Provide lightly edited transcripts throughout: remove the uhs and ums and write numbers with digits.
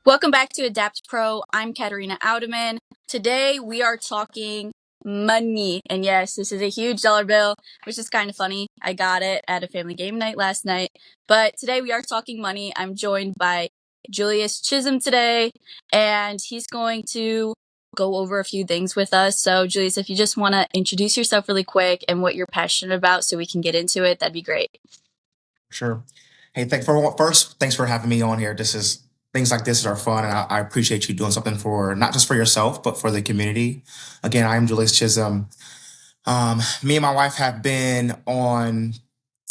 Welcome back to Adapt Pro. I'm Katerina Audeman. Today we are talking money. And yes, this is a huge dollar bill, which is kind of funny. I got it at a family game night last night. But today we are talking money. I'm joined by Julius Chisholm today, and he's going to go over a few things with us. So, Julius, if you just want to introduce yourself really quick and what you're passionate about so we can get into it, that'd be great. Sure. Hey, thanks for having me on here. Things like this are fun, and I appreciate you doing something for not just for yourself, but for the community. Again, I'm Julius Chisholm. Me and my wife have been on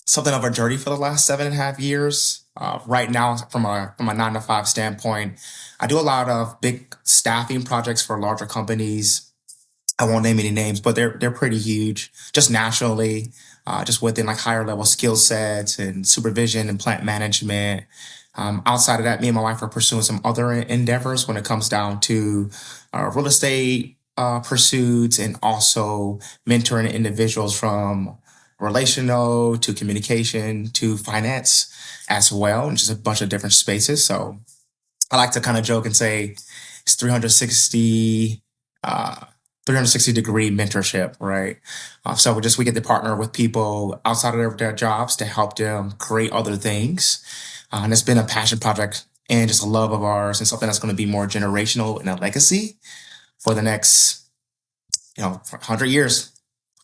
something of a journey for the last 7.5 years. Right now, from a 9 to 5 standpoint, I do a lot of big staffing projects for larger companies. I won't name any names, but they're pretty huge, just nationally, just within like higher level skill sets and supervision and plant management. Outside of that, me and my wife are pursuing some other endeavors when it comes down to real estate pursuits and also mentoring individuals from relational to communication to finance as well, and just a bunch of different spaces. So I like to kind of joke and say it's 360 degree mentorship, right? So we get to partner with people outside of their jobs to help them create other things. And it's been a passion project and just a love of ours, and something that's going to be more generational and a legacy for the next, for 100 years,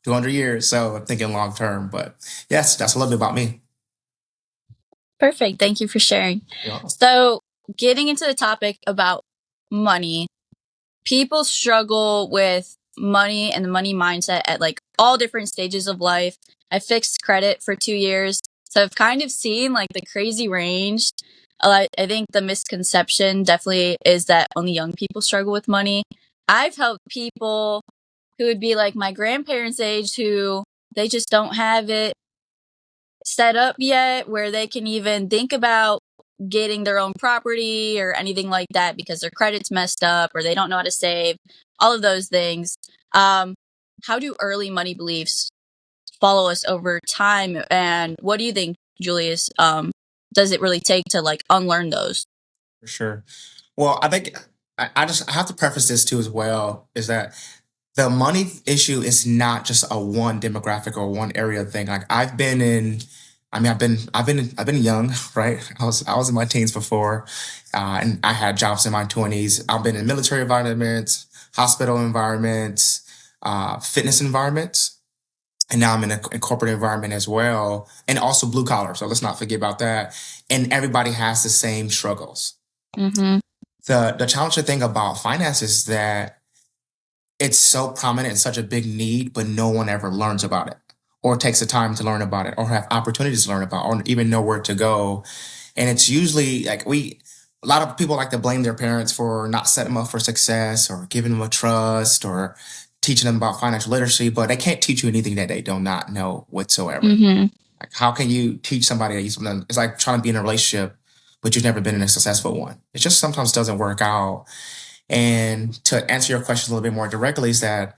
200 years. So I'm thinking long term, but yes, that's a little bit about me. Perfect. Thank you for sharing. Yeah. So, getting into the topic about money, people struggle with money and the money mindset at like all different stages of life. I fixed credit for 2 years, so I've kind of seen like the crazy range. I think the misconception definitely is that only young people struggle with money. I've helped people who would be like my grandparents' age who they just don't have it set up yet where they can even think about getting their own property or anything like that because their credit's messed up or they don't know how to save, all of those things. How do early money beliefs follow us over time? And what do you think, Julius? Does it really take to like unlearn those? For sure. Well, I think I have to preface this too as well, is that the money issue is not just a one demographic or one area thing. Like I've been young, right? I was in my teens before, and I had jobs in my 20s. I've been in military environments, hospital environments, fitness environments, and now I'm in a corporate environment as well, and also blue collar. So let's not forget about that. And everybody has the same struggles. Mm-hmm. The challenging thing about finance is that it's so prominent and such a big need, but no one ever learns about it or takes the time to learn about it or have opportunities to learn about or even know where to go. And it's usually like a lot of people like to blame their parents for not setting them up for success or giving them a trust or teaching them about financial literacy, but they can't teach you anything that they do not know whatsoever. Mm-hmm. Like, how can you teach somebody that something? It's like trying to be in a relationship, but you've never been in a successful one. It just sometimes doesn't work out. And to answer your question a little bit more directly, is that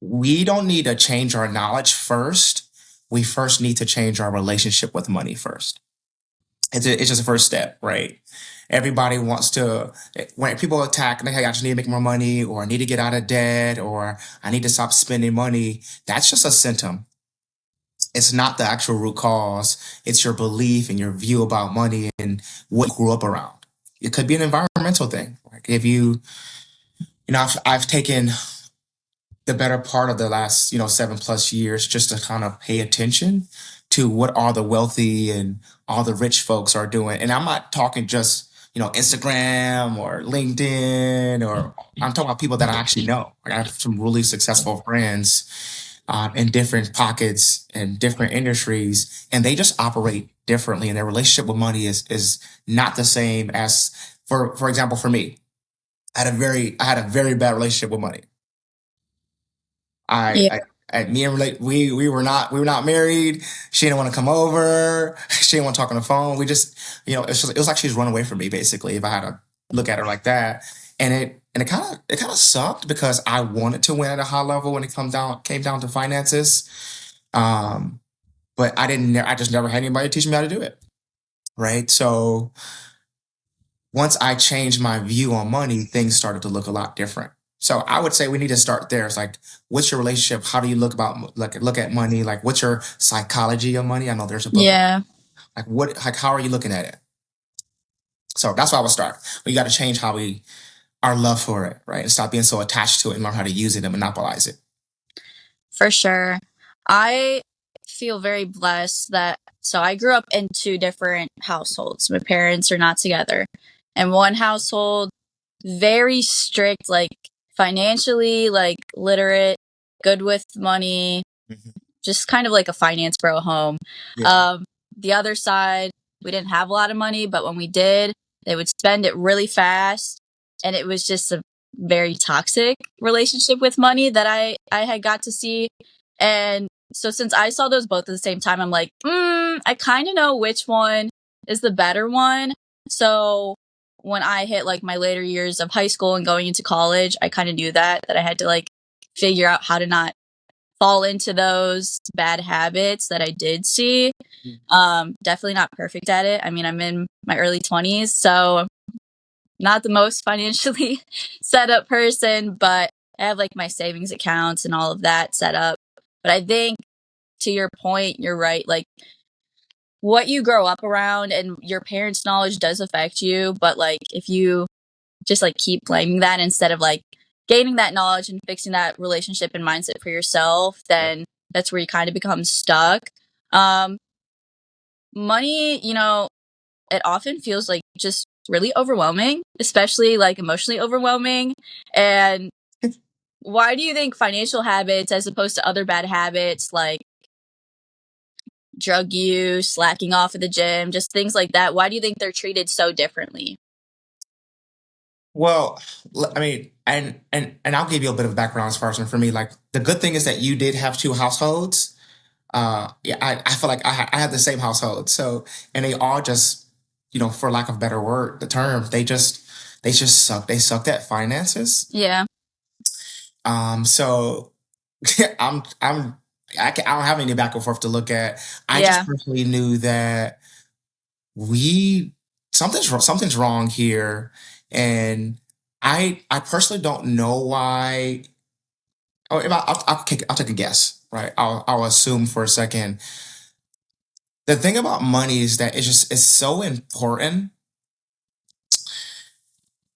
we don't need to change our knowledge first. We first need to change our relationship with money first. It's just a first step, right? Everybody wants to, when people attack, like, hey, I just need to make more money, or I need to get out of debt, or I need to stop spending money. That's just a symptom. It's not the actual root cause. It's your belief and your view about money and what you grew up around. It could be an environmental thing. Like if I've taken the better part of the last, 7+ years just to kind of pay attention to what all the wealthy and all the rich folks are doing. And I'm not talking just, Instagram or LinkedIn, or I'm talking about people that I actually know. Like I have some really successful friends in different pockets and different industries, and they just operate differently. And their relationship with money is not the same as, for example, for me. I had a very bad relationship with money. I, Yeah. me and relate, we were not married. She didn't want to come over. She didn't want to talk on the phone. We just, it was like she was running away from me basically. If I had to look at her like that, and it kind of sucked because I wanted to win at a high level when it came down to finances. Um, but I just never had anybody teach me how to do it. Right. So once I changed my view on money, things started to look a lot different. So I would say we need to start there. It's like, what's your relationship? How do you look at money? Like, what's your psychology of money? I know there's a book. Yeah, Like how are you looking at it? So that's why I would start. We got to change our love for it, right? And stop being so attached to it and learn how to use it and monopolize it. for sure. I feel very blessed that so I grew up in two different households. My parents are not together. And one household very strict, like financially, like literate, good with money, Mhm. just kind of like a finance bro home. Yeah. The other side, we didn't have a lot of money, but when we did, they would spend it really fast. And it was just a very toxic relationship with money that I had got to see. And so since I saw those both at the same time, I'm like, I kind of know which one is the better one. So when I hit like my later years of high school and going into college, I kind of knew that I had to like figure out how to not fall into those bad habits that I did see. Definitely not perfect at it. I mean, I'm in my early 20s, so not the most financially set up person, but I have like my savings accounts and all of that set up. But I think to your point, you're right. Like what you grow up around and your parents' knowledge does affect you, but like if you just like keep blaming that instead of like gaining that knowledge and fixing that relationship and mindset for yourself, then that's where you kind of become stuck. Um, money, it often feels like just really overwhelming, especially like emotionally overwhelming. And why do you think financial habits, as opposed to other bad habits like drug use, slacking off at the gym, just things like that, why do you think they're treated so differently? Well, I mean, and I'll give you a bit of background as far as for me. Like the good thing is that you did have two households. Yeah, I feel like I had the same household. So, and they all just, for lack of a better word, the term, they just suck. They sucked at finances. Yeah. So I don't have any back and forth to look at. I Yeah. just personally knew that we something's wrong here, and I personally don't know why. Oh, if I'll take a guess, right? I'll assume for a second. The thing about money is that it's so important,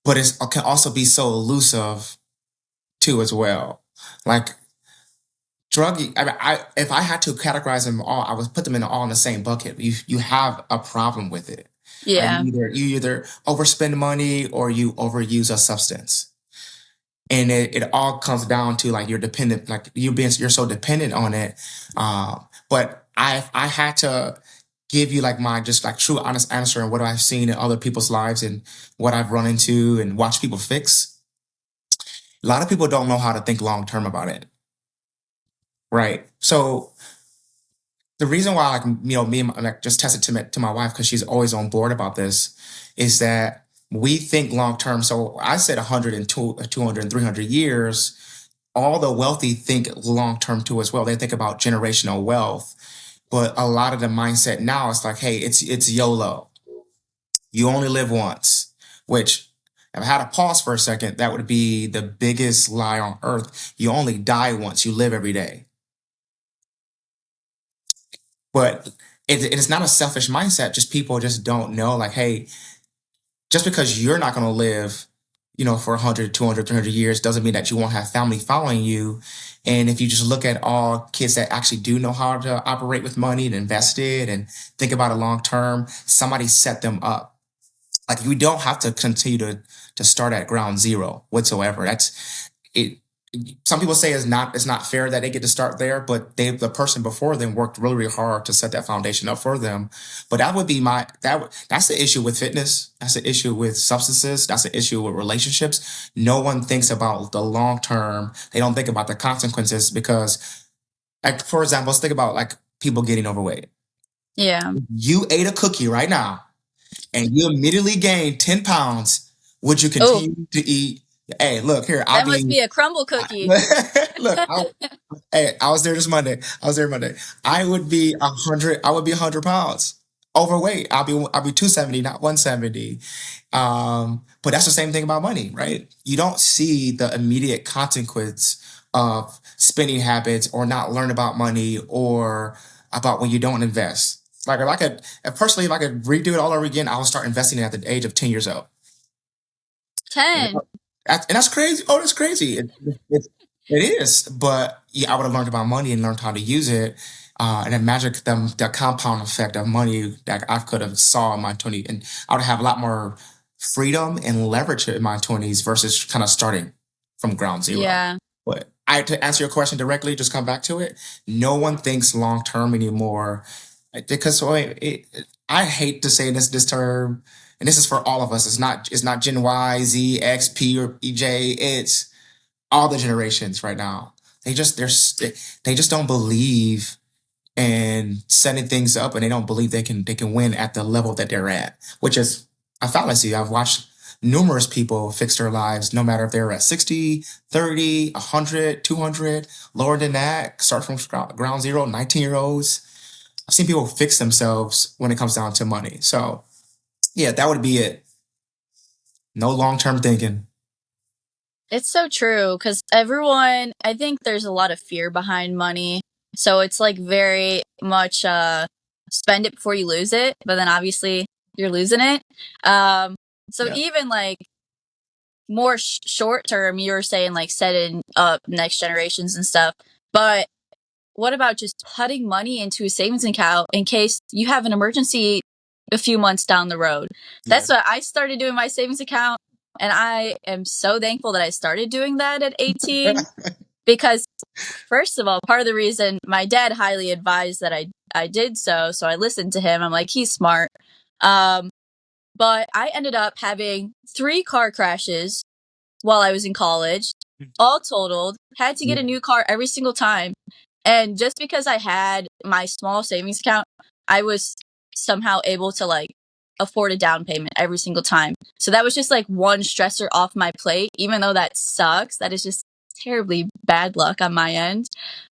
but it can also be so elusive too as well. Like I mean, if I had to categorize them all, I would put them all in the same bucket. You have a problem with it. Yeah. You either overspend money or you overuse a substance. And it all comes down to like you're dependent, like you're so dependent on it. But I had to give you like my just like true honest answer and what I've seen in other people's lives and what I've run into and watched people fix. A lot of people don't know how to think long term about it. Right. So the reason why, like, me and like just tested to my wife because she's always on board about this is that we think long term. So I said 100 and 200 and 300 years. All the wealthy think long term too as well. They think about generational wealth, but a lot of the mindset now is like, hey, it's YOLO. You only live once. Which, if I had to pause for a second, that would be the biggest lie on earth. You only die once. You live every day. But it's not a selfish mindset. Just people just don't know, like, hey, just because you're not going to live, for 100, 200, 300 years doesn't mean that you won't have family following you. And if you just look at all kids that actually do know how to operate with money and invest it and think about it long term, somebody set them up. Like we don't have to continue to start at ground zero whatsoever. That's it. Some people say it's not fair that they get to start there, but the person before them worked really, really hard to set that foundation up for them. But that would be that's the issue with fitness. That's the issue with substances. That's the issue with relationships. No one thinks about the long term. They don't think about the consequences because, like, for example, let's think about like people getting overweight. Yeah. You ate a cookie right now and you immediately gained 10 pounds. Would you continue to eat? Hey, look here. That must be a crumble cookie. Look, I was there this Monday. I was there Monday. I would be 100. I would be 100 pounds. overweight. I'll be 270, not 170. But that's the same thing about money, right? You don't see the immediate consequence of spending habits or not learn about money or about when you don't invest. Like if I could redo it all over again, I would start investing at the age of 10 years old. 10. And that's crazy. Oh, that's crazy. It is. But yeah, I would have learned about money and learned how to use it. And the compound effect of money that I could have saw in my 20s. And I would have a lot more freedom and leverage in my 20s versus kind of starting from ground zero. Yeah. But to answer your question directly, just come back to it. No one thinks long term anymore because I hate to say this term, and this is for all of us. It's not Gen Y, Z, X, P, or EJ. It's all the generations right now. They just don't believe in setting things up, and they don't believe they can win at the level that they're at, which is a fallacy. I've watched numerous people fix their lives, no matter if they're at 60, 30, 100, 200, lower than that, start from ground zero, 19-year-olds. I've seen people fix themselves when it comes down to money. So yeah, that would be it. No long-term thinking. It's so true because everyone, I think there's a lot of fear behind money. So it's like very much spend it before you lose it, but then obviously you're losing it. So Yeah. even like more short term, you were saying like setting up next generations and stuff. But what about just putting money into a savings account in case you have an emergency a few months down the road? That's what I started doing my savings account. And I am so thankful that I started doing that at 18 because first of all, part of the reason my dad highly advised that I did so I listened to him. I'm like, he's smart. But I ended up having 3 car crashes while I was in college, all totaled, had to get a new car every single time. And just because I had my small savings account, I was somehow able to like afford a down payment every single time. So that was just like one stressor off my plate, even though that sucks. That is just terribly bad luck on my end.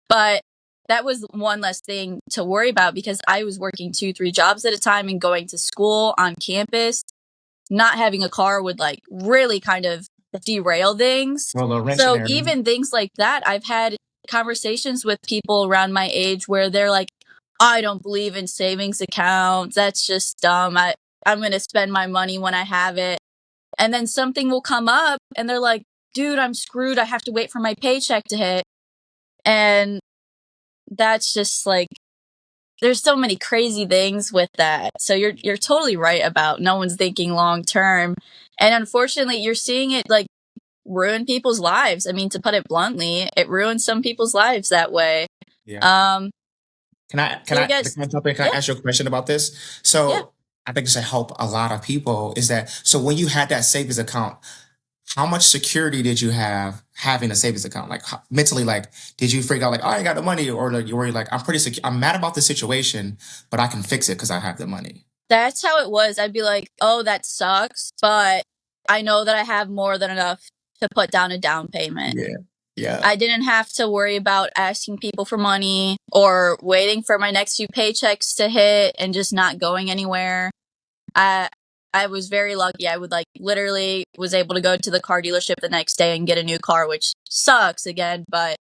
But that was one less thing to worry about because I was working 2-3 jobs at a time and going to school on campus. Not having a car would like really kind of derail things. So even things like that, I've had conversations with people around my age where they're like, I don't believe in savings accounts. That's just dumb. I'm going to spend my money when I have it. And then something will come up and they're like, dude, I'm screwed. I have to wait for my paycheck to hit. And that's just like, there's so many crazy things with that. So you're totally right about no one's thinking long term. And unfortunately, you're seeing it like ruin people's lives. I mean, to put it bluntly, it ruins some people's lives that way. Yeah. Can I jump in? Can Yeah. I ask you a question about this? So Yeah. I think this will help a lot of people is that, so when you had that savings account, how much security did you have having a savings account? Like mentally, like, did you figure out like, oh, I got the money, or like, you were like, I'm pretty secure. I'm mad about the situation, but I can fix it because I have the money. That's how it was. I'd be like, oh, that sucks, but I know that I have more than enough to put down a down payment. Yeah. I didn't have to worry about asking people for money or waiting for my next few paychecks to hit and just not going anywhere. I was very lucky. I would like literally was able to go to the car dealership the next day and get a new car, which sucks again, but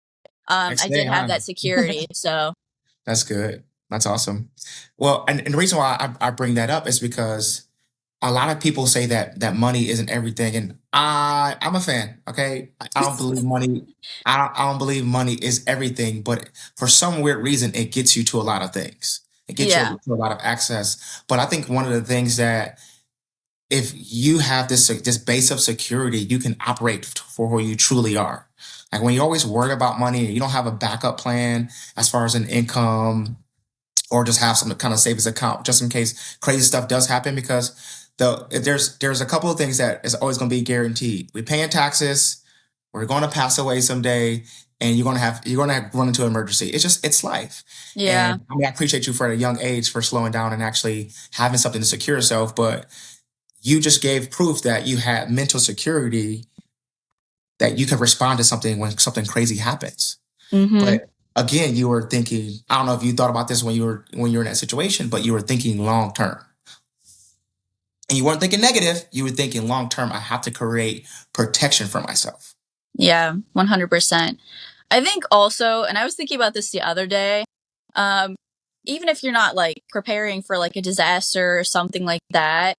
I did have that security. So that's good. That's awesome. Well, and the reason why I bring that up is because a lot of people say that money isn't everything, and I'm a fan. Okay, I don't believe money. I don't believe money is everything, but for some weird reason, it gets you to a lot of things. It gets you to a lot of access. But I think one of the things that if you have this base of security, you can operate for who you truly are. Like when you always worry about money and you don't have a backup plan as far as an income or just have some kind of savings account just in case crazy stuff does happen, because there's a couple of things that is always going to be guaranteed. We're paying taxes. We're going to pass away someday, and you're going to run into an emergency. It's life. yeah. And I mean, I appreciate you for at a young age for slowing down and actually having something to secure yourself, but you just gave proof that you had mental security that you can respond to something when something crazy happens. Mm-hmm. But again, you were thinking, I don't know if you thought about this when you were in that situation, but you were thinking long term. And you weren't thinking negative, you were thinking long term, I have to create protection for myself. Yeah, 100%. I think also, and I was thinking about this the other day, um, even if you're not like preparing for like a disaster or something like that,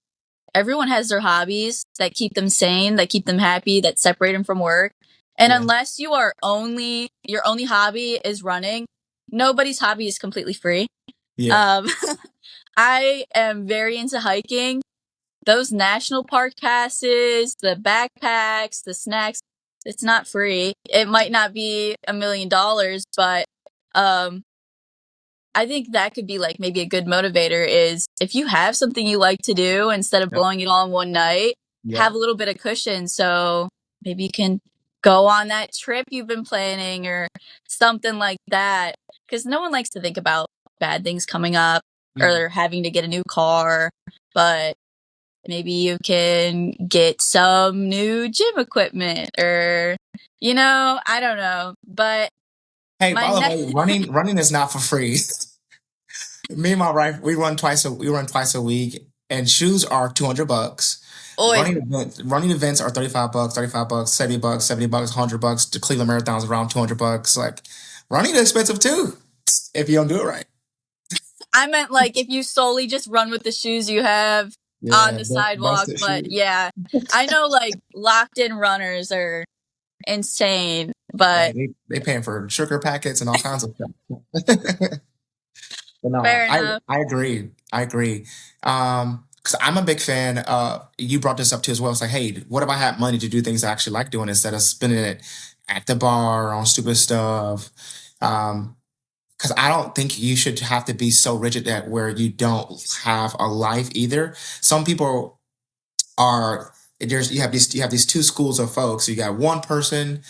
everyone has their hobbies that keep them sane, that keep them happy, that separate them from work. And Yeah. unless your only hobby is running, nobody's hobby is completely free. Yeah. Um, I am very into hiking. Those national park passes, the backpacks, the snacks, it's not free. It might not be $1 million, but um, I think that could be like maybe a good motivator is if you have something you like to do, instead of Yep. blowing it all in one night, have Yep. a little bit of cushion. So maybe you can go on that trip you've been planning or something like that. Because no one likes to think about bad things coming up or having to get a new car. But maybe you can get some new gym equipment or, I don't know. But Hey, my by the next, way, running is not for free. Me and my wife, we run twice a week, and shoes are $200. oi, Running events are $35, $35, $70, $70, $100. The Cleveland Marathon's around $200. Like, running is expensive too if you don't do it right. I meant like if you solely just run with the shoes you have on Yeah, the sidewalk. busted But shoes. yeah, I know like locked in runners are insane, Right, but they paying for sugar packets and all kinds of stuff. But no, fair enough. I agree. I agree. Because I'm a big fan. You brought this up too as well. It's like, hey, what if I had money to do things I actually like doing instead of spending it at the bar on stupid stuff? Because I don't think you should have to be so rigid that where you don't have a life either. Some people are you have these two schools of folks. You got one person,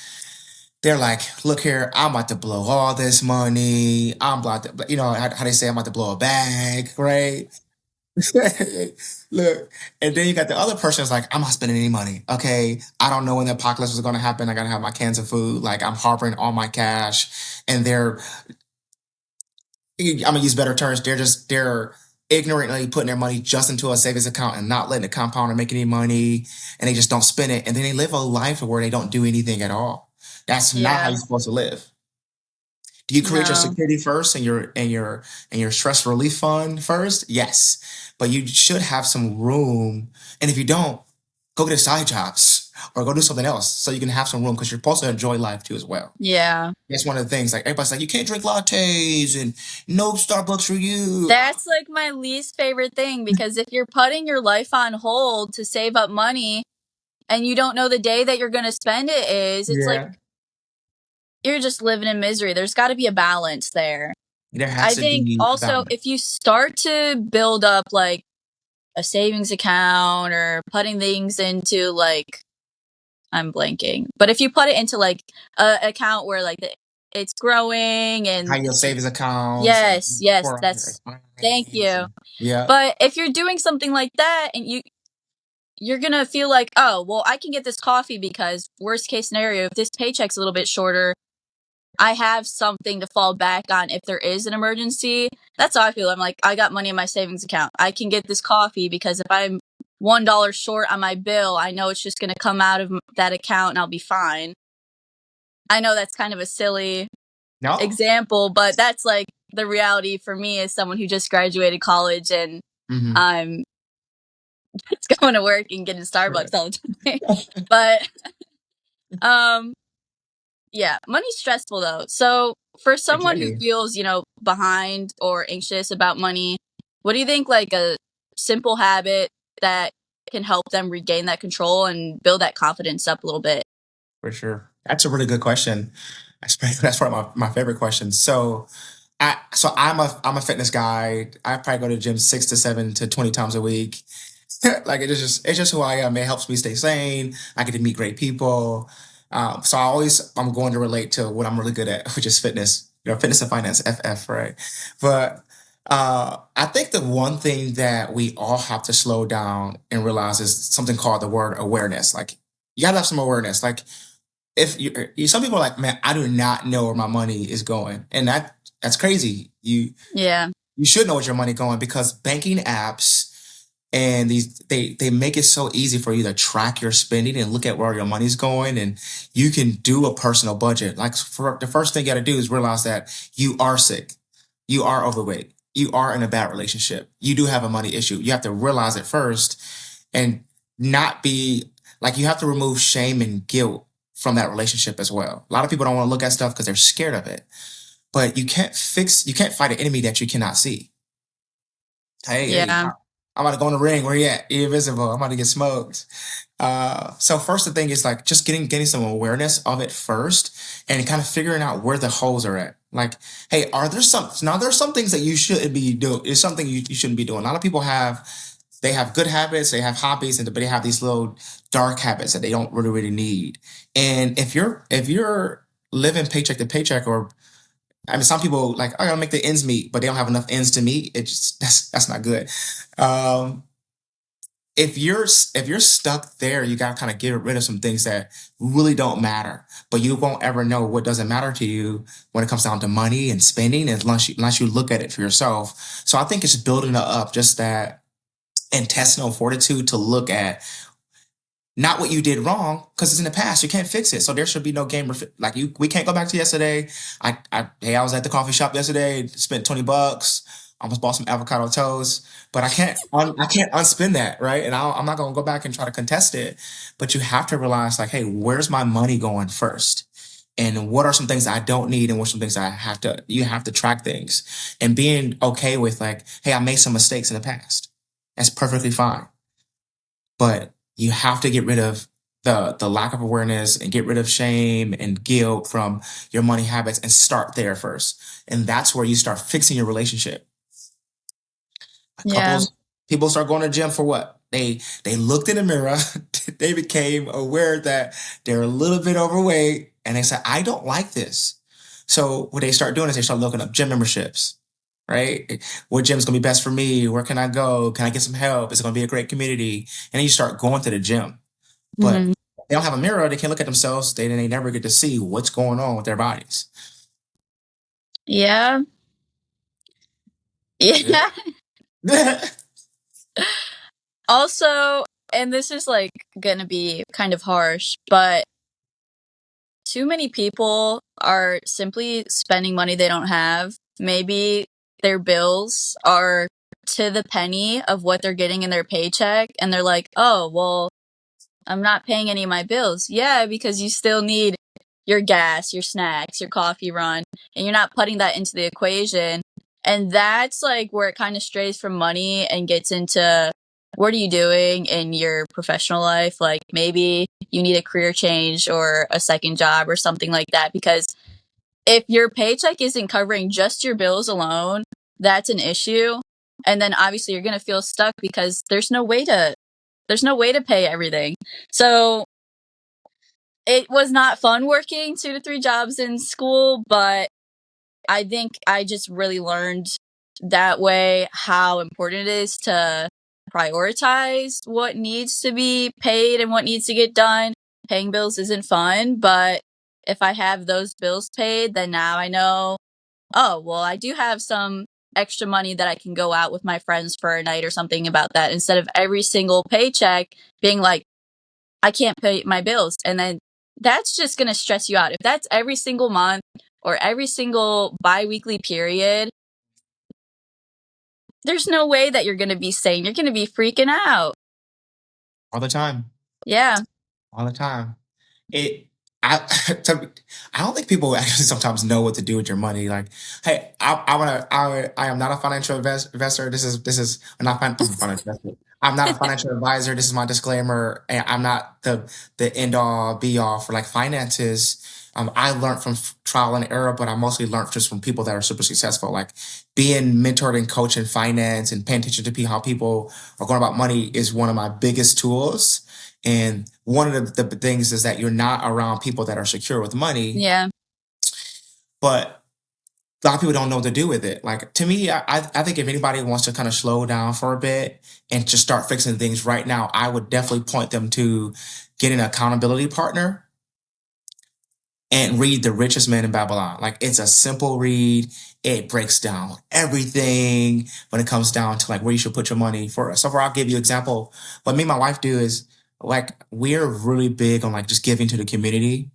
they're like, look here, I'm about to blow all this money. I'm about to, you know, how they say I'm about to blow a bag, right? Look, and then you got the other person that's like, I'm not spending any money. Okay. I don't know when the apocalypse is going to happen. I got to have my cans of food. Like, I'm harboring all my cash. And I'm going to use better terms. They're ignorantly putting their money just into a savings account and not letting it compound or make any money. And they just don't spend it. And then they live a life where they don't do anything at all. That's not how Yeah, you're supposed to live. Do you create your no, security first and your stress relief fund first? Yes. But you should have some room. And if you don't, go get a side jobs or go do something else so you can have some room because you're supposed to enjoy life too as well. yeah. That's one of the things. Like everybody's like, you can't drink lattes and no Starbucks for you. That's like my least favorite thing because if you're putting your life on hold to save up money and you don't know the day that you're going to spend it is, it's like Yeah. you're just living in misery. There's got to be a balance there. There I has to think be a also balance. if you start to build up like a savings account or putting things into like I'm blanking, but if you put it into like a account where like it's growing High and yield savings accounts and yes, that's 401 thank you. yeah. But if you're doing something like that and you're gonna feel like, oh well, I can get this coffee because worst case scenario, if this paycheck's a little bit shorter, I have something to fall back on if there is an emergency. That's how I feel. I'm like, I got money in my savings account. I can get this coffee because if I'm $1 short on my bill, I know it's just going to come out of that account and I'll be fine. I know that's kind of a silly No. example, but that's like the reality for me as someone who just graduated college and Mm-hmm. I'm just going to work and getting Right. Starbucks all the time. But um yeah, money's stressful though. So for It someone can who be. feels, behind or anxious about money, what do you think like a simple habit that can help them regain that control and build that confidence up a little bit? For sure. That's a really good question. That's probably my favorite question. I'm a fitness guy. I probably go to the gym 6 to 7 to 20 times a week. Like it's just who I am. It helps me stay sane. I get to meet great people. So I'm going to relate to what I'm really good at, which is fitness. Fitness and finance, FF, right? But I think the one thing that we all have to slow down and realize is something called the word awareness. Like you gotta have some awareness. Like if some people are like, man, I do not know where my money is going, and that's crazy. Yeah. You should know where your money going, because banking apps and they make it so easy for you to track your spending and look at where your money's going, and you can do a personal budget. Like, for the first thing you got to do is realize that you are sick, you are overweight, you are in a bad relationship, you do have a money issue. You have to realize it first, and not be like, you have to remove shame and guilt from that relationship as well. A lot of people don't want to look at stuff because they're scared of it, but you can't fight an enemy that you cannot see. Hey, Yeah. I'm about to go in the ring. Where you at? You're invisible. I'm about to get smoked. So first, the thing is like just getting some awareness of it first, and kind of figuring out where the holes are at. Like, hey, there's some things that you shouldn't be doing. It's something you shouldn't be doing. A lot of people they have good habits, they have hobbies, but they have these little dark habits that they don't really need. And if you're living paycheck to paycheck, or I mean, some people like, I gotta make the ends meet, but they don't have enough ends to meet. It just that's not good. Um, if you're stuck there, you gotta kind of get rid of some things that really don't matter. But you won't ever know what doesn't matter to you when it comes down to money and spending, unless you look at it for yourself. So I think it's building up just that intestinal fortitude to look at not what you did wrong, because it's in the past. You can't fix it. So there should be no game. Like, we can't go back to yesterday. I was at the coffee shop yesterday, spent $20, almost bought some avocado toast, but I can't unspend that, right? And I'm not gonna go back and try to contest it. But you have to realize, like, hey, where's my money going first? And what are some things I don't need, and what are some things you have to track things, and being okay with, like, hey, I made some mistakes in the past. That's perfectly fine. But you have to get rid of the lack of awareness, and get rid of shame and guilt from your money habits, and start there first. And that's where you start fixing your relationship. Yeah. Couples, people start going to the gym for what? They looked in the mirror, they became aware that they're a little bit overweight, and they said, I don't like this. So what they start doing is they start looking up gym memberships, right? What gym's gonna be best for me? Where can I go? Can I get some help? Is it gonna be a great community? And then you start going to the gym. But Hmm. they don't have a mirror, they can't look at themselves, they never get to see what's going on with their bodies. Yeah. Yeah. Yeah. Also, and this is like gonna be kind of harsh, but too many people are simply spending money they don't have. Maybe their bills are to the penny of what they're getting in their paycheck, and they're like, oh, well, I'm not paying any of my bills. Yeah, because you still need your gas, your snacks, your coffee run, and you're not putting that into the equation. And that's like where it kind of strays from money and gets into, what are you doing in your professional life? Like, maybe you need a career change or a second job or something like that. Because if your paycheck isn't covering just your bills alone, that's an issue. And then obviously you're going to feel stuck because there's no way to pay everything. So it was not fun working 2 to 3 jobs in school, but I think I just really learned that way how important it is to prioritize what needs to be paid and what needs to get done. Paying bills isn't fun, but if I have those bills paid, then now I know, oh, well, I do have some extra money that I can go out with my friends for a night or something about that, instead of every single paycheck being like, I can't pay my bills. And then that's just going to stress you out. If that's every single month or every single bi-weekly period, there's no way that you're going to be sane. You're going to be freaking out. All the time. Yeah. All the time. It I I don't think people actually sometimes know what to do with your money. Like, hey, I am not a financial investor. This is I'm a financial investor. I'm not a financial advisor. This is my disclaimer. And I'm not the end all be all for like finances. I learned from trial and error, but I mostly learned just from people that are super successful. Like, being mentored and coached in finance and paying attention to how people are going about money is one of my biggest tools. And one of the things is that you're not around people that are secure with money, Yeah. but a lot of people don't know what to do with it. Like, to me, I think if anybody wants to kind of slow down for a bit and just start fixing things right now, I would definitely point them to getting an accountability partner. and read The Richest Man in Babylon. Like, it's a simple read. It breaks down everything when it comes down to like where you should put your money. I'll give you an example. What me and my wife do is like we're really big on like just giving to the community.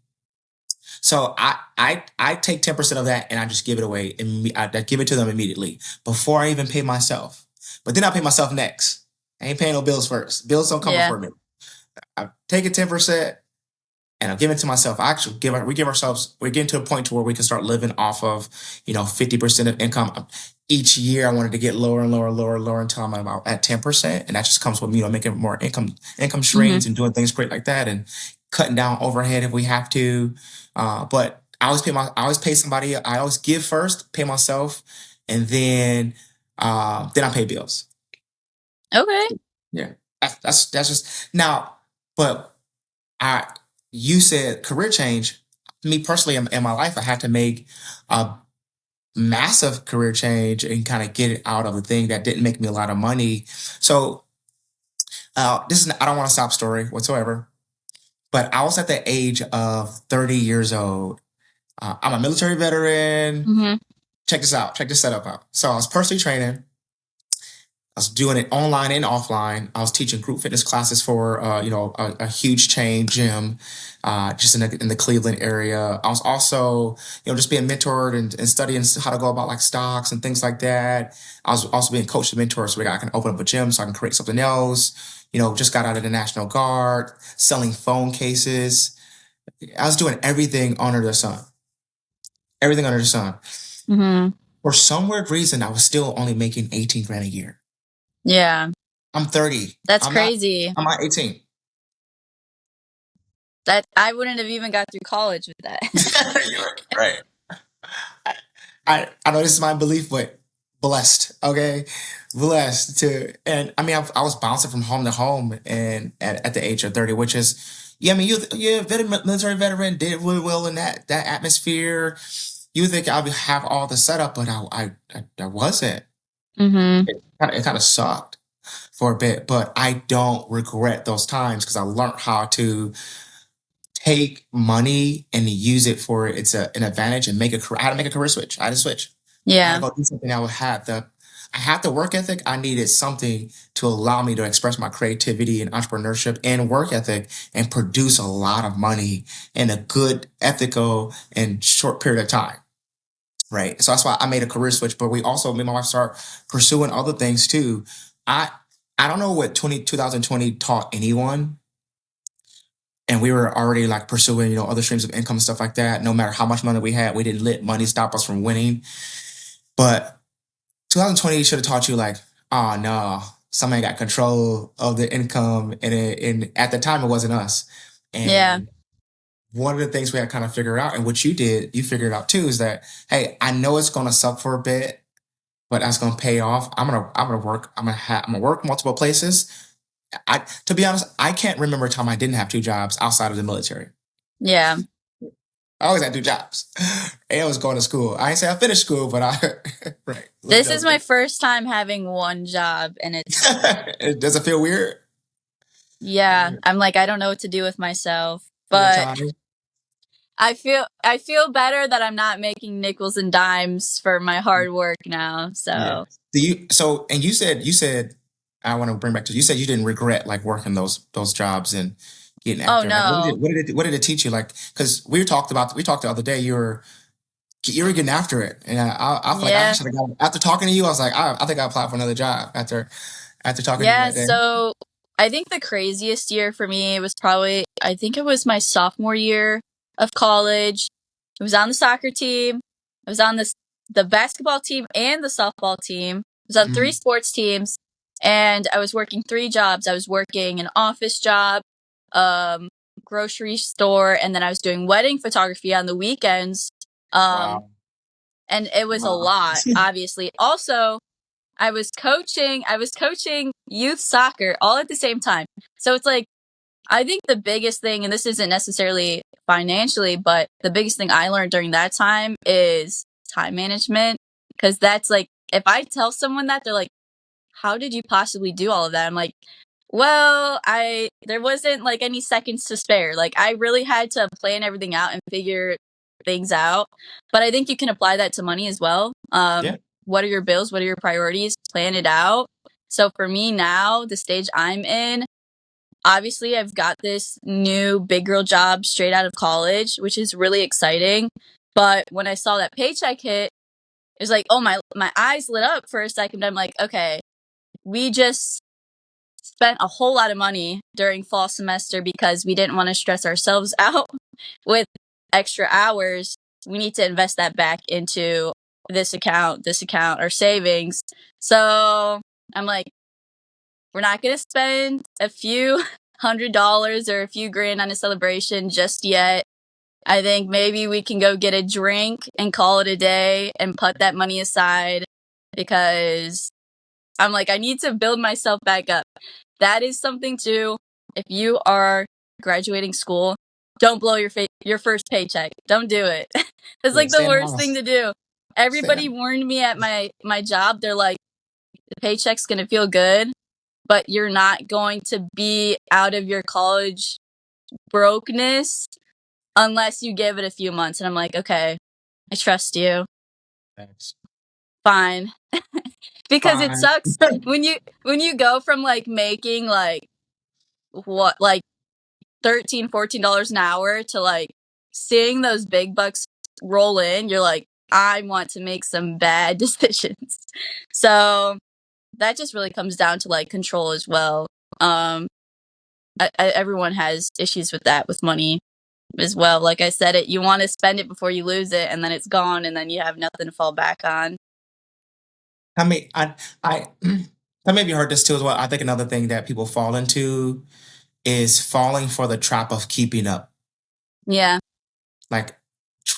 So I take 10% of that and I just give it away and I give it to them immediately before I even pay myself. But then I pay myself next. I ain't paying no bills first. Bills don't come before me. I take it 10% and I'm giving it to myself. We we're getting to a point to where we can start living off of, 50% of income. Each year I wanted to get lower and lower until I'm about at 10%. And that just comes with, making more income streams and doing things great like that and cutting down overhead if we have to. But I always pay somebody. I always give first, pay myself, and then I pay bills. Okay. Yeah. That's just now, but you said career change. Me personally, in my life, I had to make a massive career change and kind of get it out of the thing that didn't make me a lot of money. So I don't want a sob story whatsoever, but I was at the age of 30 years old. I'm a military veteran. Check this out. Check this setup out. So I was personally training. I was doing it online and offline. I was teaching group fitness classes for, a huge chain gym, just in the Cleveland area. I was also, just being mentored and studying how to go about like stocks and things like that. I was also being coached and mentored so I can open up a gym so I can create something else. Just got out of the National Guard, selling phone cases. I was doing everything under the sun. Everything under the sun. For some weird reason, I was still only making 18 grand a year. Yeah. I'm 30. That's crazy. I'm not 18. That I wouldn't have even got through college with that. Right. I know this is my belief, but blessed, okay? Blessed and I mean, I was bouncing from home to home and at the age of 30, which is, military veteran, did really well in that atmosphere. You think I would have all the setup, but I wasn't. It kind of sucked for a bit, but I don't regret those times because I learned how to take money and use it for an advantage and I had to make a career switch. I had to switch. Yeah. I had to go do something I had the work ethic. I needed something to allow me to express my creativity and entrepreneurship and work ethic and produce a lot of money in a good, ethical, and short period of time. Right. So that's why I made a career switch. But me and my wife start pursuing other things too. I don't know what 2020 taught anyone. And we were already like pursuing, other streams of income and stuff like that. No matter how much money we had, we didn't let money stop us from winning. But 2020 should have taught you like, oh no, somebody got control of the income. And at the time, it wasn't us. And one of the things we had to kind of figure out, and what you did, you figured out too, is that, hey, I know it's going to suck for a bit, but that's going to pay off. I'm gonna work multiple places. To be honest, I can't remember a time I didn't have two jobs outside of the military. Yeah. I always had two jobs. And I was going to school. I ain't say I finished school, but right. This is my first time having one job, and Does it feel weird? Yeah. I'm like, I don't know what to do with myself, but I feel better that I'm not making nickels and dimes for my hard work now. So you said I want to bring back to you said you didn't regret like working those jobs and getting after. Oh no. Like, what did it teach you? Like, because we talked the other day, you were getting after it, and I feel like I should have got after talking to you. I was like, I think I applied for another job after talking to you that day. So I think the craziest year for me was probably, I think it was my sophomore year of college. I was on the soccer team. I was on the basketball team and the softball team. I was on 3 sports teams, and I was working 3 jobs. I was working an office job, grocery store, and then I was doing wedding photography on the weekends. Wow. And it was a lot, obviously. Also, I was coaching youth soccer all at the same time. So it's like, I think the biggest thing, and this isn't necessarily financially, but the biggest thing I learned during that time is time management. Because that's like, if I tell someone that, they're like, how did you possibly do all of that? I'm like, well, there wasn't like any seconds to spare. Like, I really had to plan everything out and figure things out. But I think you can apply that to money as well. Yeah. What are your bills? What are your priorities? Plan it out. So for me now, the stage I'm in, obviously I've got this new big girl job straight out of college, which is really exciting. But when I saw that paycheck hit, it was like, oh, my eyes lit up for a second. I'm like, okay, we just spent a whole lot of money during fall semester because we didn't want to stress ourselves out with extra hours. We need to invest that back into this account, our savings. So I'm like, we're not going to spend a few $100s or a few grand on a celebration just yet. I think maybe we can go get a drink and call it a day and put that money aside because I'm like, I need to build myself back up. That is something too. If you are graduating school, don't blow your first paycheck. Don't do it. It's Yeah. like the Stay in the worst thing house. to do. Stay Everybody in. warned me at my job. They're like, the paycheck's gonna feel good, but you're not going to be out of your college brokenness unless you give it a few months. And I'm like, okay, I trust you. Thanks. Fine. Because it Fine. sucks when you go from like making like what like 13 $14 an hour to like seeing those big bucks roll in. You're like, I want to make some bad decisions. So that just really comes down to like control as well. Everyone has issues with that with money as well. Like I said, you want to spend it before you lose it, and then it's gone, and then you have nothing to fall back on. I mean, I, I maybe heard this too as well. I think another thing that people fall into is falling for the trap of keeping up. Yeah. Like,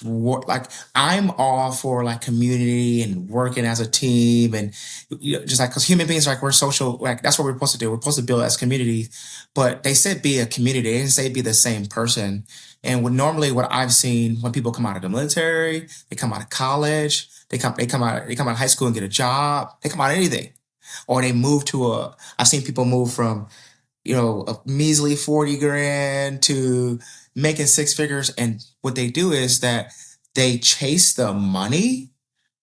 like I'm all for like community and working as a team and just like because human beings like we're social like that's what we're supposed to do. We're supposed to build as community, but they said be a community. They didn't say be the same person. And normally what I've seen when people come out of the military, they come out of college, they come out of high school and get a job, they come out of anything, or they move to a. I've seen people move from a measly 40 grand to making six figures. And what they do is that they chase the money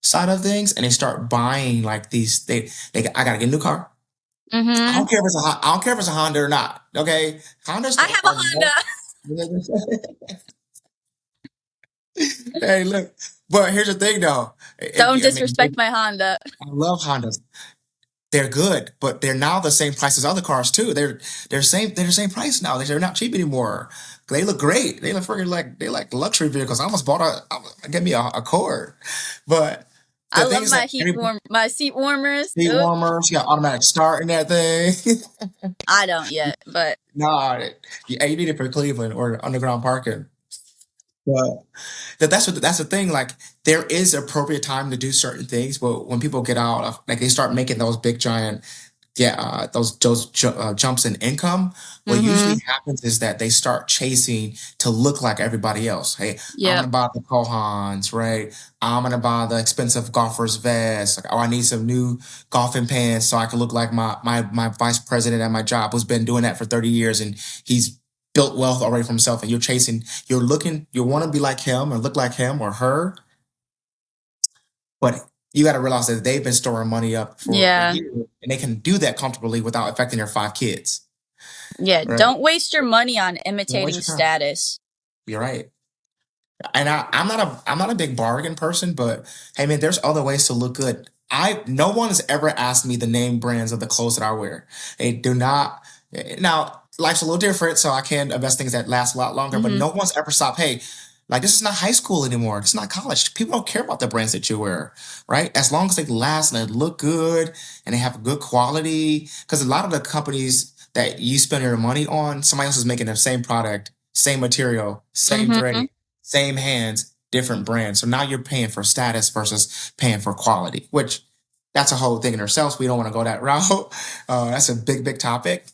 side of things and they start buying like I gotta get a new car. I Mm-hmm. don't care if I don't care if it's a Honda or not. Okay. Hondas I have a are Honda. hey, look. But here's the thing though. Don't I mean, disrespect my Honda. I love Hondas. They're good, but they're now the same price as other cars too. They're the same price now. They're not cheap anymore. They look great. They look freaking like they like luxury vehicles. I almost bought get me a Accord, but the I thing love is that my seat warmers. seat Oop. warmers, you got automatic start in that thing. I don't yet, but nah, you need it for Cleveland or underground parking. But that's the thing. Like there is appropriate time to do certain things, but when people get out of like they start making those big giant jumps in income, what mm-hmm. usually happens is that they start chasing to look like everybody else. Hey, I'm Yep. gonna buy the Kohans, right? I'm gonna buy the expensive golfer's vest. Like, oh, I need some new golfing pants so I can look like my vice president at my job who's been doing that for 30 years and he's built wealth already for himself. And you want to be like him or look like him or her, but you got to realize that they've been storing money up for Yeah. years and they can do that comfortably without affecting their five kids. Yeah. Right? Don't waste your money on Don't waste imitating your time. status. You're right. And I'm not a big bargain person, but hey man, there's other ways to look good. No one has ever asked me the name brands of the clothes that I wear. They do not. Now life's a little different, so I can invest things that last a lot longer. But Mm-hmm. no one's ever stopped. Hey, like this is not high school anymore. This is not college. People don't care about the brands that you wear, right? As long as they last and they look good and they have good quality. Because a lot of the companies that you spend your money on, somebody else is making the same product, same material, same Mm-hmm. grade, same hands, different brands. So now you're paying for status versus paying for quality, which that's a whole thing in ourselves. We don't want to go that route. That's a big topic.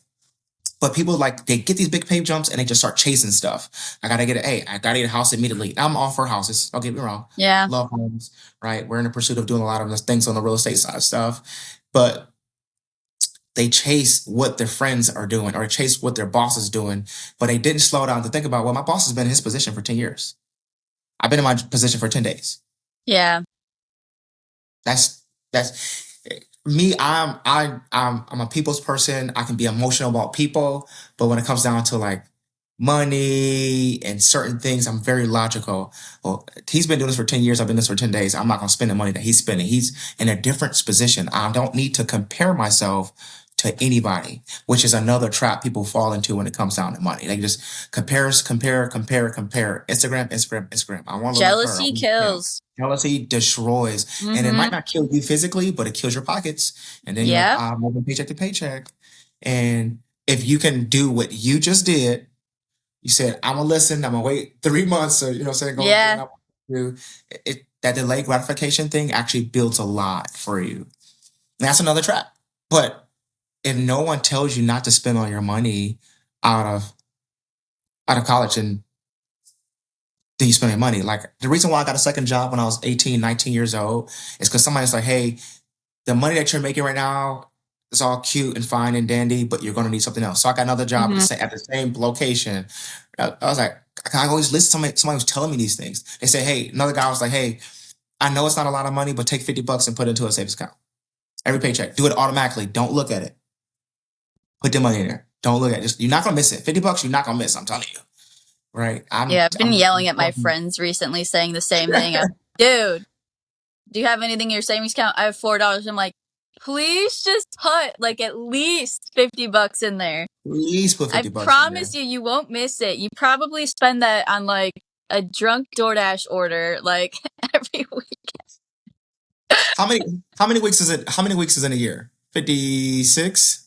But people like they get these big pay jumps and they just start chasing stuff. I gotta get a house immediately. I'm all for houses. Don't get me wrong. Yeah. Love homes, right? We're in the pursuit of doing a lot of things on the real estate side of stuff. But they chase what their friends are doing or chase what their boss is doing, but they didn't slow down to think about, well, my boss has been in his position for 10 years. I've been in my position for 10 days. Yeah. That's me. I'm a people's person. I can be emotional about people, but when it comes down to like money and certain things, I'm very logical. Well, he's been doing this for 10 years. I've been doing this for 10 days. I'm not going to spend the money that he's spending. He's in a different position. I don't need to compare myself to anybody, which is another trap people fall into when it comes down to money. They just compare. Instagram. I want to look like her. Jealousy kills. Jealousy destroys, and it might not kill you physically, but it kills your pockets. And then you're like, I'm moving paycheck to paycheck. And if you can do what you just did, you said, I'm gonna listen. I'm gonna wait 3 months. So saying, go do it. That delayed gratification thing actually builds a lot for you. And that's another trap. But if no one tells you not to spend all your money out of college, and then you spend your money. Like the reason why I got a second job when I was 18, 19 years old is because somebody's like, hey, the money that you're making right now is all cute and fine and dandy, but you're going to need something else. So I got another job at the same location. I was like, I always listen to somebody was telling me these things. They say, hey, another guy was like, hey, I know it's not a lot of money, but take $50 and put it into a savings account. Every paycheck. Do it automatically. Don't look at it. Put the money in there. Don't look at it. You're not going to miss it. $50, you're not going to miss. I'm telling you. Right. I've been yelling at my friends recently saying the same thing. Dude, do you have anything in your savings account? I have $4. I'm like, please just put like at least $50 in there. Please put $50. I promise you won't miss it. You probably spend that on like a drunk DoorDash order like every week. How many weeks is it? How many weeks is in a year? 56?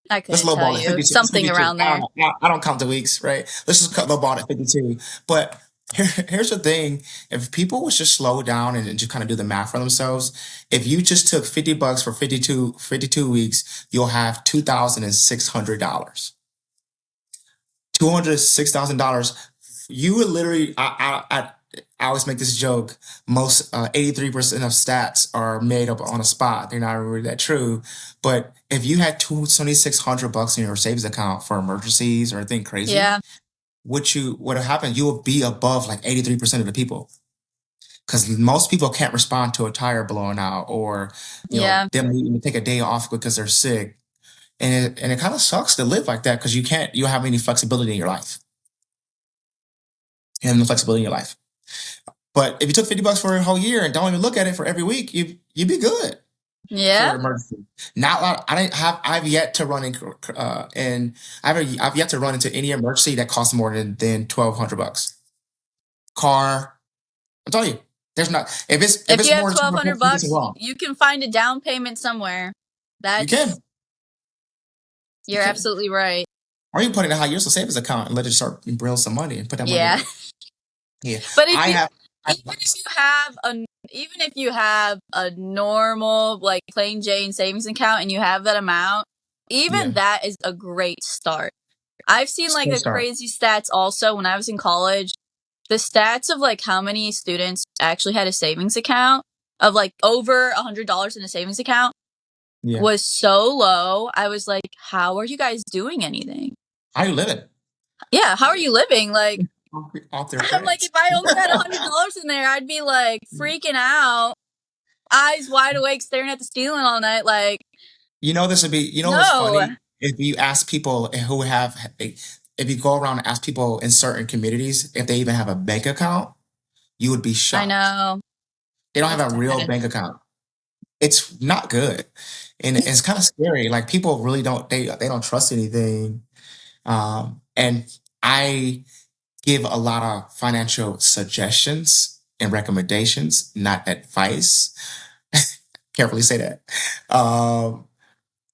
I couldn't tell you. Something around there. I don't count the weeks, right? Let's just cut the ball at 52. But here's the thing. If people would just slow down and just kind of do the math for themselves, if you just took $50 for 52 weeks, you'll have $2,600. $206,000. You would literally, I always make this joke. Most 83% of stats are made up on the spot. They're not really that true. But if you had $2,600 in your savings account for emergencies or anything crazy, what would have happened? You would be above like 83% of the people. Because most people can't respond to a tire blowing out or them needing to take a day off because they're sick. And it kind of sucks to live like that because you don't have any flexibility in your life. You have no flexibility in your life. But if you took $50 for a whole year and don't even look at it for every week, you'd be good. Yeah. For emergency. Not a lot. I've yet to run I've yet to run into any emergency that costs more than $1,200. Car. I'm telling you, there's not. If you have $1,200, you can find a down payment somewhere. You can. You're absolutely right. Or you can put it in a high yield savings account and let it start bring some money and put that money. Yeah. But even if you have a normal like plain Jane savings account and you have that amount, that is a great start. I've seen like the crazy stats also when I was in college. The stats of like how many students actually had a savings account of like over $100 in a savings account was so low. I was like, how are you guys doing anything? How are you living? Yeah, how are you living? Like, I'm like, if I only had $100 in there, I'd be like freaking out, eyes wide awake, staring at the ceiling all night. Like, this would be, what's funny? If you ask people if you go around and ask people in certain communities if they even have a bank account, you would be shocked. I know. They don't have a real bank account. It's not good. And it's kind of scary. Like people really don't trust anything. And I give a lot of financial suggestions and recommendations, not advice. Carefully say that.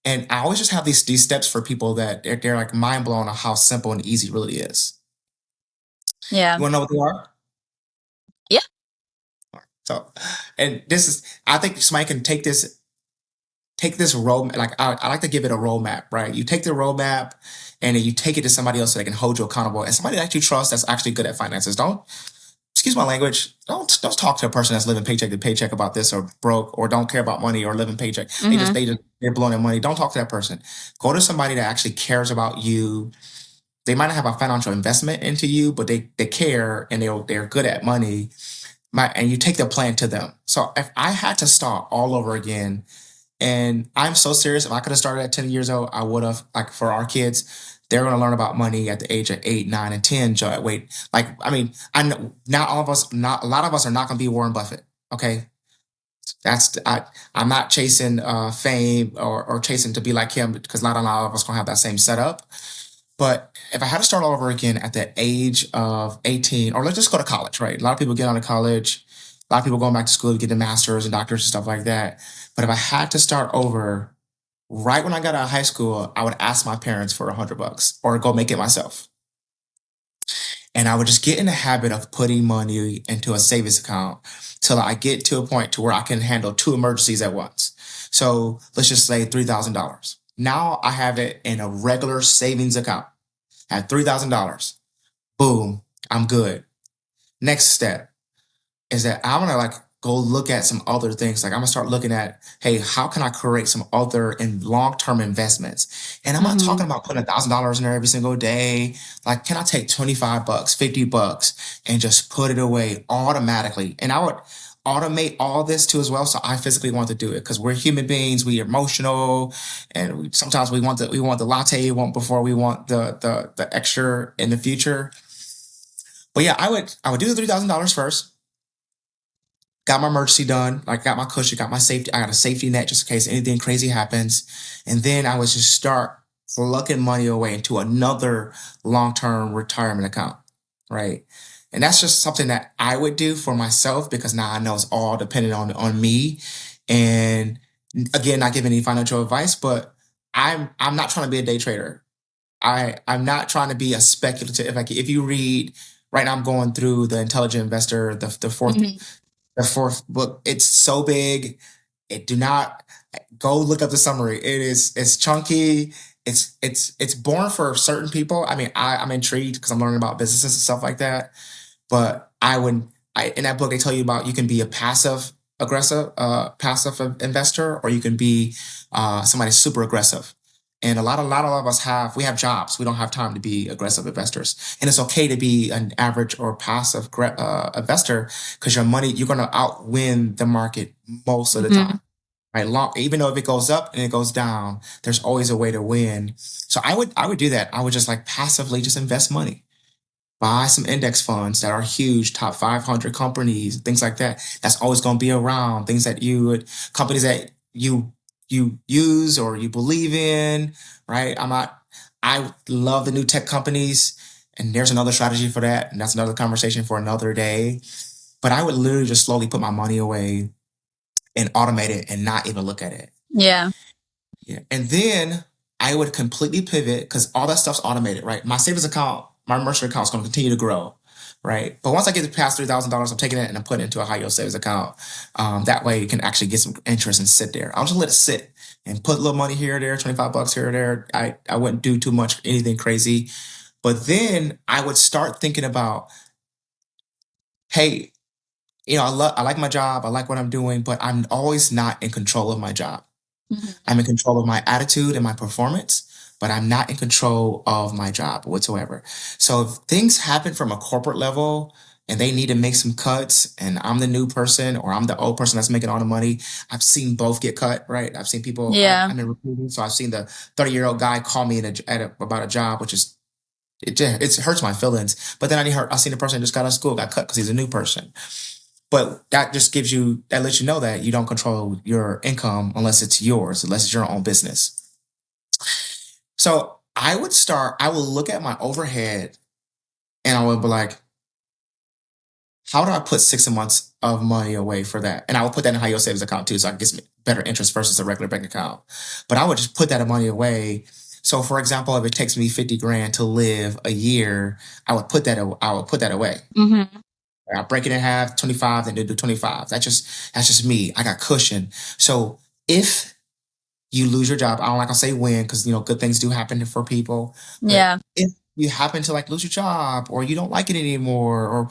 And I always just have these steps for people that they're like mind blown on how simple and easy it really is. Yeah. You want to know what they are? Yeah. So, and I think somebody can take this roadmap. Like I like to give it a roadmap, right? You take the roadmap and then you take it to somebody else so they can hold you accountable and somebody that you trust that's actually good at finances. Excuse my language, don't talk to a person that's living paycheck to paycheck about this or broke or don't care about money or living paycheck. They're blowing their money. Don't talk to that person. Go to somebody that actually cares about you they might not have a financial investment into you, but they care and they're good at money. And you take the plan to them. So if I had to start all over again, and I'm so serious, if I could have started at 10 years old, I would have. Like for our kids, they're going to learn about money at the age of 8, 9, and 10. Wait, like I mean, I know not all of us, not a lot of us are not going to be Warren Buffett. Okay, I'm not chasing fame or chasing to be like him because not a lot of us gonna have that same setup. But if I had to start all over again at the age of 18, or let's just go to college, right? A lot of people get out of college, a lot of people going back to school to get their masters and doctors and stuff like that. But if I had to start over right when I got out of high school, I would ask my parents for $100 or go make it myself. And I would just get in the habit of putting money into a savings account till I get to a point to where I can handle two emergencies at once. So let's just say $3,000. Now I have it in a regular savings account at $3,000. Boom, I'm good. Next step is that I'm gonna like go look at some other things. Like I'm gonna start looking at, hey, how can I create some other and long-term investments? And I'm not Mm-hmm. talking about putting $1,000 in there every single day. Like, can I take $25, $50 and just put it away automatically? And I would automate all this too as well. So I physically want to do it because we're human beings, we emotional, and sometimes we want the latte before we want the extra in the future. But yeah, I would do the $3,000 first, got my emergency done, like got my cushion, got my safety. I got a safety net just in case anything crazy happens. And then I would just start plucking money away into another long-term retirement account, right? And that's just something that I would do for myself because now I know it's all dependent on me. And again, not giving any financial advice, but I'm not trying to be a day trader. I'm not trying to be a speculative. Like if you read right now, I'm going through the Intelligent Investor, Mm-hmm. the fourth book. It's so big. It do not go look up the summary. It's chunky. It's born for certain people. I mean, I'm intrigued because I'm learning about businesses and stuff like that. But in that book they tell you about you can be a passive investor, or you can be somebody super aggressive. And a lot of us we have jobs. We don't have time to be aggressive investors. And it's okay to be an average or passive investor because you're going to outwin the market most of the Mm-hmm. time. Right. Even though if it goes up and it goes down, there's always a way to win. So I would do that. I would just like passively just invest money, buy some index funds that are huge, top 500 companies, things like that. That's always going to be around. Companies that you use or you believe in, right? I love the new tech companies, and there's another strategy for that, and that's another conversation for another day. But I would literally just slowly put my money away and automate it and not even look at it. Yeah. Yeah. And then I would completely pivot because all that stuff's automated, right? My savings account, my merchant account is going to continue to grow, right? But once I get past $3,000, I'm taking it and I'm putting it into a high yield savings account. That way you can actually get some interest and sit there. I'll just let it sit and put a little money here or there, $25 here or there. I wouldn't do too much, anything crazy. But then I would start thinking about, hey, I like my job, I like what I'm doing, but I'm always not in control of my job. Mm-hmm. I'm in control of my attitude and my performance, but I'm not in control of my job whatsoever. So if things happen from a corporate level and they need to make some cuts and I'm the new person or I'm the old person that's making all the money, I've seen both get cut, right? I've seen people, Yeah. I'm in recruiting, so I've seen the 30-year-old guy call me about a job, which is, it hurts my feelings. But then I seen the person that just got out of school, got cut because he's a new person. But that just that lets you know that you don't control your income unless it's yours, unless it's your own business. So I will look at my overhead and I would be like, how do I put 6 months of money away for that? And I would put that in a high yield savings account too, so I can get some better interest versus a regular bank account. But I would just put that money away. So for example, if it takes me 50 grand to live a year, I would put that away. Mm-hmm. I break it in half, 25, then do 25. That's just me. I got cushion. So if you lose your job, I don't like to say when, because good things do happen for people. But Yeah. if you happen to like lose your job or you don't like it anymore, or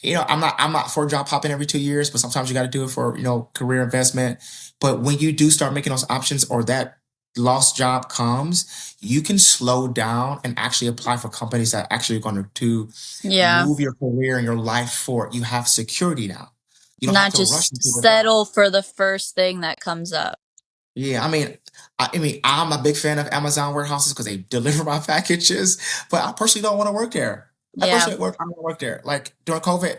I'm not for job hopping every 2 years, but sometimes you got to do it for career investment. But when you do start making those options or that lost job comes, you can slow down and actually apply for companies that actually are going to Yeah. move your career and your life forward. You have security now. You don't have Not to rush just into a job. settle for the first thing that comes up. Yeah, I'm a big fan of Amazon warehouses because they deliver my packages, but I personally don't want to work there. I Yeah. don't want to work there. Like during COVID,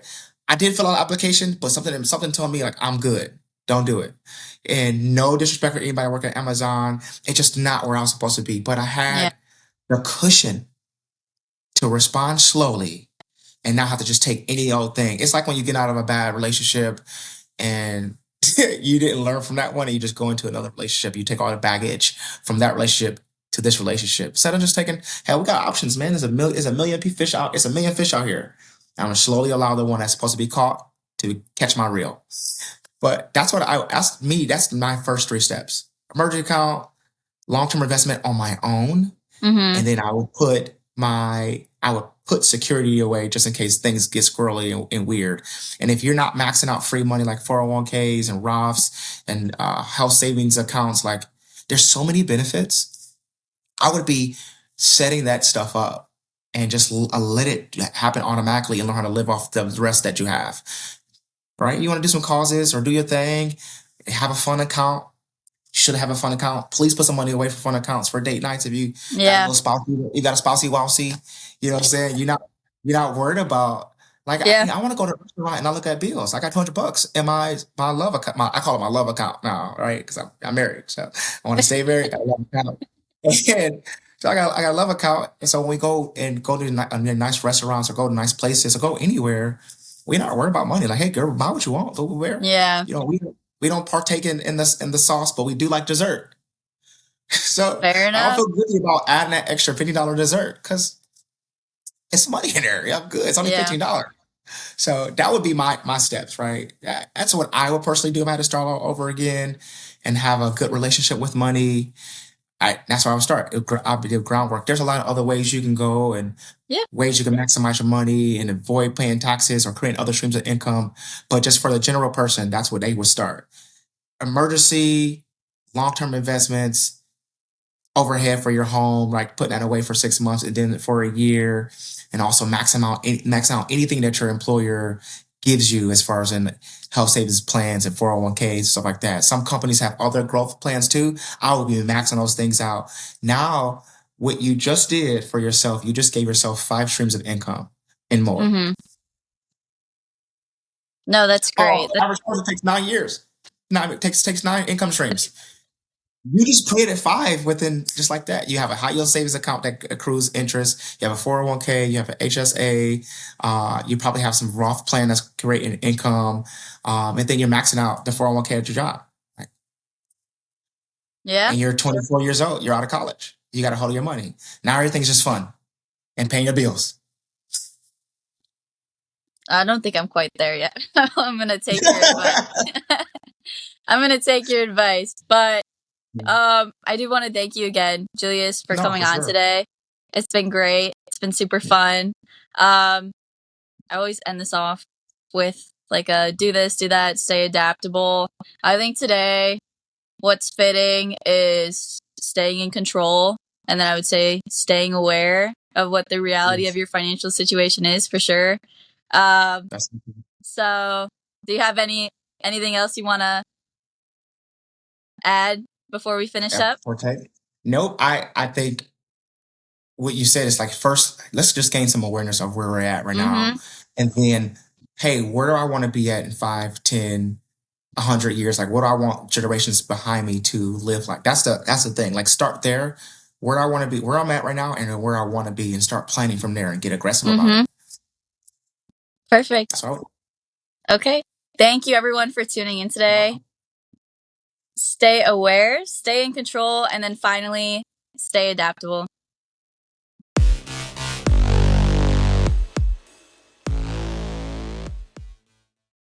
I did fill out an application, but something told me like I'm good. Don't do it. And no disrespect for anybody working at Amazon, it's just not where I was supposed to be. But I Yeah. had the cushion to respond slowly and not have to just take any old thing. It's like when you get out of a bad relationship and you didn't learn from that one and you just go into another relationship. You take all the baggage from that relationship to this relationship. Instead of just taking, hey, we got options, man. There's a million fish out. It's a million fish out here. I'm gonna slowly allow the one that's supposed to be caught to catch my reel. But that's that's my first 3 steps. Emergency account, long-term investment on my own. Mm-hmm. And then I would put security away just in case things get squirrely and weird. And if you're not maxing out free money like 401ks and Roths and health savings accounts, like there's so many benefits. I would be setting that stuff up and just let it happen automatically and learn how to live off the rest that you have. Right? You want to do some causes or do your thing, have a fun account. Should have a fun account. Please put some money away for fun accounts for date nights. If you got a little spouse, you got a spousey wousey, you know what I'm saying? You're not worried about like I want to go to a restaurant and I look at bills. I got $200 in my love account. I call it my love account now, right? Because I'm married, so I want to stay married. I got a love account, and so I got a love account. And so when we go to nice restaurants or go to nice places or go anywhere, we're not worried about money. Like, hey, girl, buy what you want. Go where. Yeah. You know, we don't partake in the sauce, but we do like dessert. So Fair enough. I don't feel guilty about adding that extra $50 dessert because it's money in there. Yeah, I'm good. It's only $15. So that would be my steps, right? That's what I would personally do if I had to start all over again and have a good relationship with money. That's where I would start. I'll do groundwork. There's a lot of other ways you can go and ways you can maximize your money and avoid paying taxes or create other streams of income. But just for the general person, that's where they would start. Emergency, long-term investments, overhead for your home, like putting that away for 6 months and then for a year, and also max out anything that your employer gives you as far as in health savings plans and 401ks, stuff like that. Some companies have other growth plans too. I will be maxing those things out. Now, what you just did for yourself, you just gave yourself 5 streams of income and more. Mm-hmm. No, that's great. The average person takes 9 years. It takes 9 income streams. You just created 5 within just like that. You have a high yield savings account that accrues interest. You have a 401k. You have an HSA. You probably have some Roth plan that's creating income. And then you're maxing out the 401k at your job. Right? Yeah. And you're 24 years old. You're out of college. You got a hold of your money. Now everything's just fun and paying your bills. I don't think I'm quite there yet. I'm going to take your advice. I'm going to take your advice. But I do want to thank you again, Julius, for coming on today. It's been great. It's been super fun. I always end this off with like a do this, do that, stay adaptable. I think today what's fitting is staying in control. And then I would say staying aware of what the reality of your financial situation is for sure. So do you have anything else you want to add before we finish up? Nope. I think what you said is like, first, let's just gain some awareness of where we're at right now. And then, hey, where do I want to be at in 5, 10, 100 years? Like, what do I want generations behind me to live like? That's the thing. Like, start there, where I want to be, where I'm at right now, and where I want to be, and start planning from there and get aggressive about it. Perfect. Okay. Thank you, everyone, for tuning in today. Stay aware, stay in control, and then finally, stay adaptable.